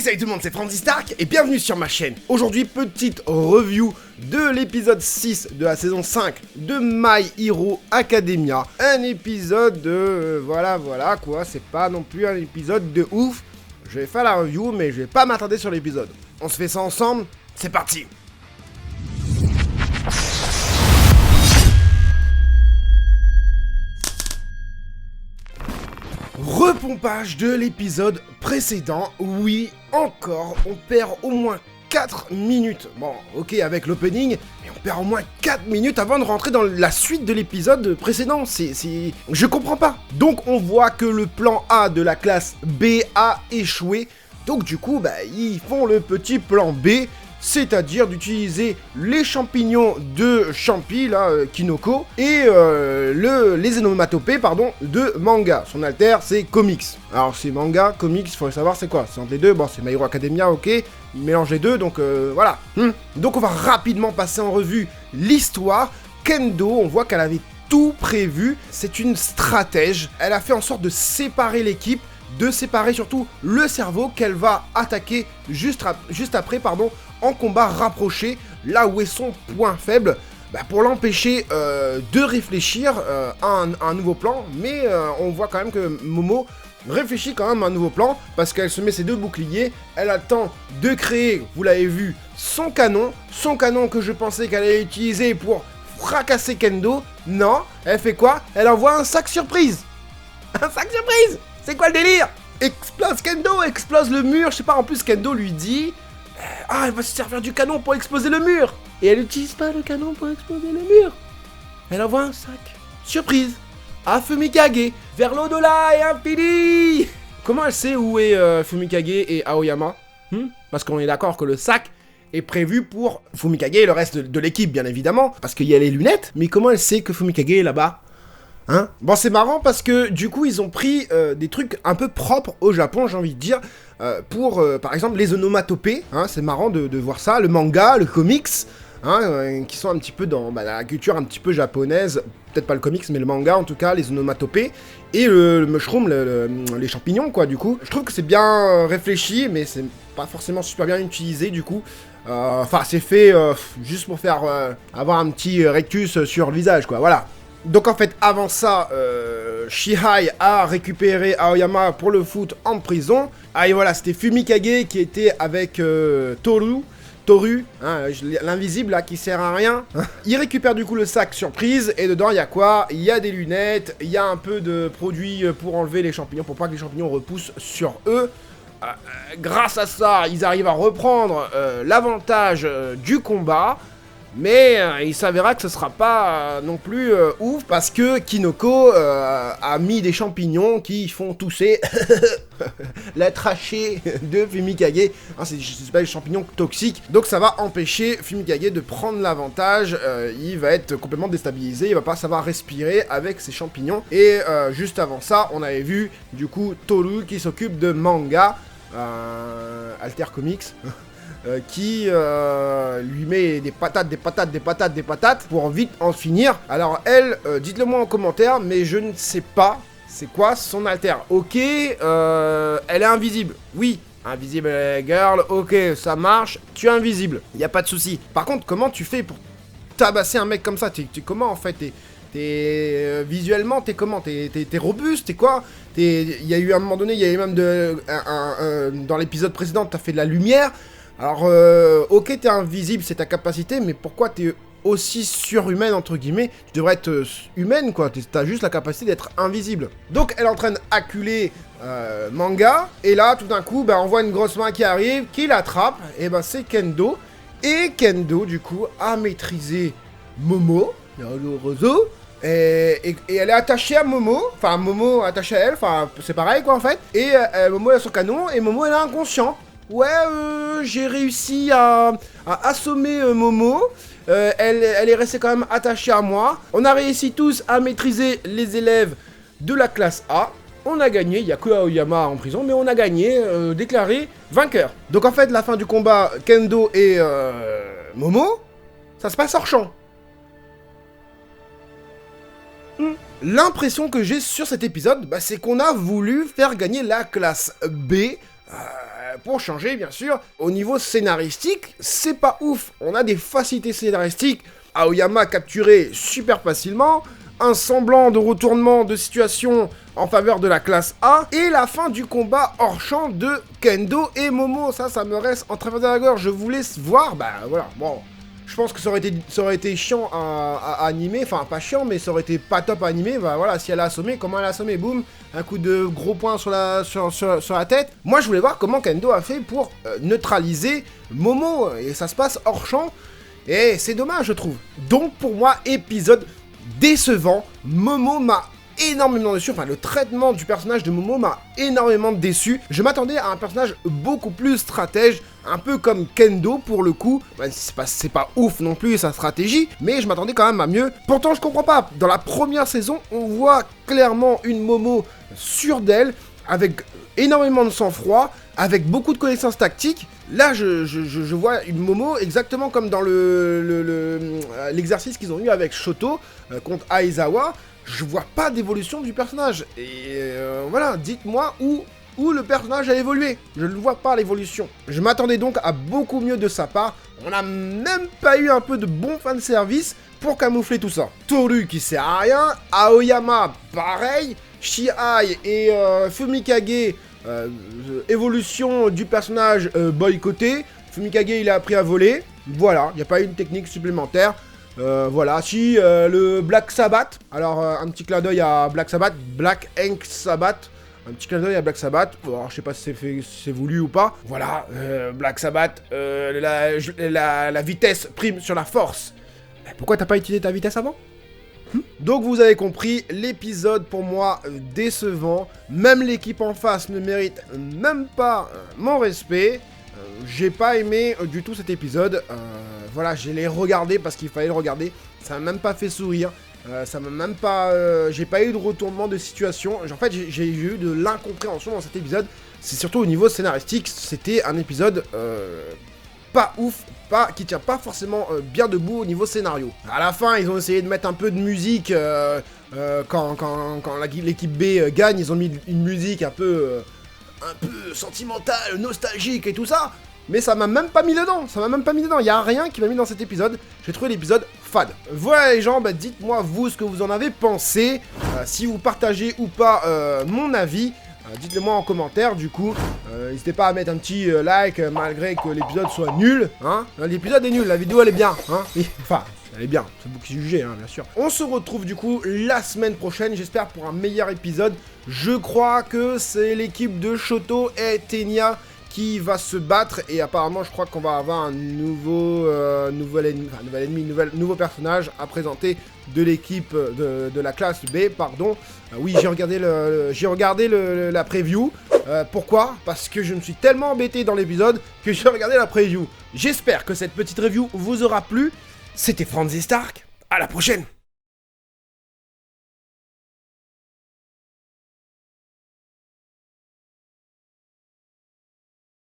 Salut tout le monde, c'est Franzy Stark et bienvenue sur ma chaîne. Aujourd'hui, petite review de l'épisode 6 de la saison 5 de My Hero Academia. Un épisode de... voilà quoi, c'est pas non plus un épisode de ouf. Je vais faire la review mais je vais pas m'attarder sur l'épisode. On se fait ça ensemble, c'est parti. Repompage de l'épisode précédent, oui, encore, on perd au moins 4 minutes. Bon, ok, avec l'opening, mais on perd au moins 4 minutes avant de rentrer dans la suite de l'épisode précédent, je comprends pas. Donc on voit que le plan A de la classe B a échoué, donc du coup, ils font le petit plan B, c'est-à-dire d'utiliser les champignons de Champi, là, Kinoko, et les onomatopées, de Manga. Son alter, c'est Comics. Alors, c'est Manga, Comics, il faudrait savoir c'est quoi. C'est entre les deux, bon, c'est My Hero Academia, ok, il mélange les deux, donc voilà. Donc, on va rapidement passer en revue l'histoire. Kendo, on voit qu'elle avait tout prévu, c'est une stratège. Elle a fait en sorte de séparer l'équipe, de séparer surtout le cerveau qu'elle va attaquer juste après, en combat rapproché, là où est son point faible, pour l'empêcher de réfléchir à un nouveau plan, mais on voit quand même que Momo réfléchit quand même à un nouveau plan, parce qu'elle se met ses deux boucliers, elle a le temps de créer, vous l'avez vu, son canon que je pensais qu'elle allait utiliser pour fracasser Kendo. Non, elle fait quoi? Elle envoie un sac surprise. Un sac surprise. C'est quoi le délire? Explose Kendo, explose le mur, je sais pas, en plus Kendo lui dit... Ah, elle va se servir du canon pour exploser le mur. Et elle n'utilise pas le canon pour exploser le mur. Elle envoie un sac surprise à Fumikage, vers l'au-delà et infini. Comment elle sait où est Fumikage et Aoyama? Parce qu'on est d'accord que le sac est prévu pour Fumikage et le reste de l'équipe, bien évidemment, parce qu'il y a les lunettes. Mais comment elle sait que Fumikage est là-bas? Bon, c'est marrant parce que du coup ils ont pris des trucs un peu propres au Japon, j'ai envie de dire, pour par exemple les onomatopées, c'est marrant de voir ça, le manga, le comics, qui sont un petit peu dans la culture un petit peu japonaise, peut-être pas le comics mais le manga en tout cas, les onomatopées, et le mushroom, les champignons quoi du coup. Je trouve que c'est bien réfléchi mais c'est pas forcément super bien utilisé du coup. Enfin c'est fait juste pour faire avoir un petit rectus sur le visage quoi, voilà. Donc en fait, avant ça, Shihai a récupéré Aoyama pour le foot en prison. Ah et voilà, c'était Fumikage qui était avec Toru, l'invisible là qui sert à rien. Il récupère du coup le sac surprise et dedans il y a quoi? Il y a des lunettes, il y a un peu de produits pour enlever les champignons, pour pas que les champignons repoussent sur eux. Grâce à ça, ils arrivent à reprendre l'avantage du combat. Mais il s'avérera que ce sera pas non plus ouf parce que Kinoko a mis des champignons qui font tousser la trachée de Fumikage. C'est pas des champignons toxiques, donc ça va empêcher Fumikage de prendre l'avantage. Il va être complètement déstabilisé, il va pas savoir respirer avec ces champignons. Et juste avant ça, on avait vu du coup Toru qui s'occupe de Manga, Alter Comics. Qui lui met des patates pour vite en finir. Alors elle, dites-le moi en commentaire, mais je ne sais pas c'est quoi son alter. Ok, elle est invisible, oui, invisible girl, ok, ça marche, tu es invisible, y a pas de souci. Par contre, comment tu fais pour tabasser un mec comme ça? T'es comment en fait? Visuellement, t'es comment? T'es robuste? T'es quoi? Il y a eu un moment donné, il y a eu même dans l'épisode précédent, t'as fait de la lumière. Alors, ok, t'es invisible, c'est ta capacité, mais pourquoi t'es aussi surhumaine, entre guillemets? Tu devrais être humaine, quoi, t'as juste la capacité d'être invisible. Donc, elle entraîne acculer Manga, et là, tout d'un coup, on voit une grosse main qui arrive, qui l'attrape, et c'est Kendo. Et Kendo, du coup, a maîtrisé Momo, et elle est attachée à Momo, enfin, Momo attachée à elle, enfin, c'est pareil, quoi, en fait. Et Momo a son canon, et Momo, elle est inconscient. Ouais, j'ai réussi à assommer Momo. Elle est restée quand même attachée à moi. On a réussi tous à maîtriser les élèves de la classe A. On a gagné, il n'y a que Aoyama en prison, mais on a gagné, déclaré vainqueur. Donc en fait, la fin du combat, Kendo et Momo, ça se passe hors champ. L'impression que j'ai sur cet épisode, c'est qu'on a voulu faire gagner la classe B. pour changer, bien sûr, au niveau scénaristique, c'est pas ouf. On a des facilités scénaristiques. Aoyama capturé super facilement, un semblant de retournement de situation en faveur de la classe A, et la fin du combat hors champ de Kendo et Momo. Ça me reste en travers de la gorge. Je voulais voir, voilà, bon... Je pense que ça aurait été chiant à animer, enfin pas chiant, mais ça aurait été pas top à animer. Bah voilà, si elle a assommé, comment elle a assommé, boum, un coup de gros poing sur la tête. Moi je voulais voir comment Kendo a fait pour neutraliser Momo, et ça se passe hors champ, et c'est dommage je trouve. Donc pour moi, épisode décevant, Momo m'a énormément déçu, enfin le traitement du personnage de Momo m'a énormément déçu. Je m'attendais à un personnage beaucoup plus stratège, un peu comme Kendo pour le coup. C'est pas ouf non plus sa stratégie, mais je m'attendais quand même à mieux. Pourtant je comprends pas, dans la première saison on voit clairement une Momo sûre d'elle, avec énormément de sang-froid, avec beaucoup de connaissances tactiques. Là je vois une Momo exactement comme dans l'exercice qu'ils ont eu avec Shoto contre Aizawa. Je vois pas d'évolution du personnage. Et voilà, dites-moi où le personnage a évolué. Je ne vois pas l'évolution. Je m'attendais donc à beaucoup mieux de sa part. On n'a même pas eu un peu de bon fanservice pour camoufler tout ça. Toru qui sert à rien. Aoyama, pareil. Shiai et Fumikage, évolution du personnage boycotté. Fumikage, il a appris à voler. Voilà, il n'y a pas eu une technique supplémentaire. Voilà, si le Black Sabbath, alors un petit clin d'œil à Black Sabbath, Black Ink Sabbath, un petit clin d'œil à Black Sabbath, alors je sais pas si c'est voulu ou pas, voilà, Black Sabbath, la vitesse prime sur la force. Mais pourquoi t'as pas utilisé ta vitesse avant ? Donc vous avez compris, l'épisode pour moi décevant, même l'équipe en face ne mérite même pas mon respect. J'ai pas aimé du tout cet épisode, voilà, je l'ai regardé parce qu'il fallait le regarder, ça m'a même pas fait sourire, ça m'a même pas... j'ai pas eu de retournement de situation, en fait j'ai eu de l'incompréhension dans cet épisode, c'est surtout au niveau scénaristique, c'était un épisode pas ouf, qui tient pas forcément bien debout au niveau scénario. À la fin, ils ont essayé de mettre un peu de musique, quand l'équipe B gagne, ils ont mis une musique un peu sentimentale, nostalgique et tout ça, mais ça m'a même pas mis dedans, il y a rien qui m'a mis dans cet épisode, j'ai trouvé l'épisode fade. Voilà les gens, dites-moi vous ce que vous en avez pensé, si vous partagez ou pas mon avis, dites-le moi en commentaire du coup, n'hésitez pas à mettre un petit like malgré que l'épisode soit nul, hein, l'épisode est nul, la vidéo elle est bien, hein, enfin... Elle est bien, c'est vous qui jugez, hein, bien sûr. On se retrouve du coup la semaine prochaine, j'espère pour un meilleur épisode. Je crois que c'est l'équipe de Shoto et Tenya qui va se battre. Et apparemment, je crois qu'on va avoir un nouveau personnage à présenter de l'équipe de la classe B, pardon. Oui, j'ai regardé la preview. Pourquoi ? Parce que je me suis tellement embêté dans l'épisode que j'ai regardé la preview. J'espère que cette petite review vous aura plu. C'était Franzy Stark, à la prochaine!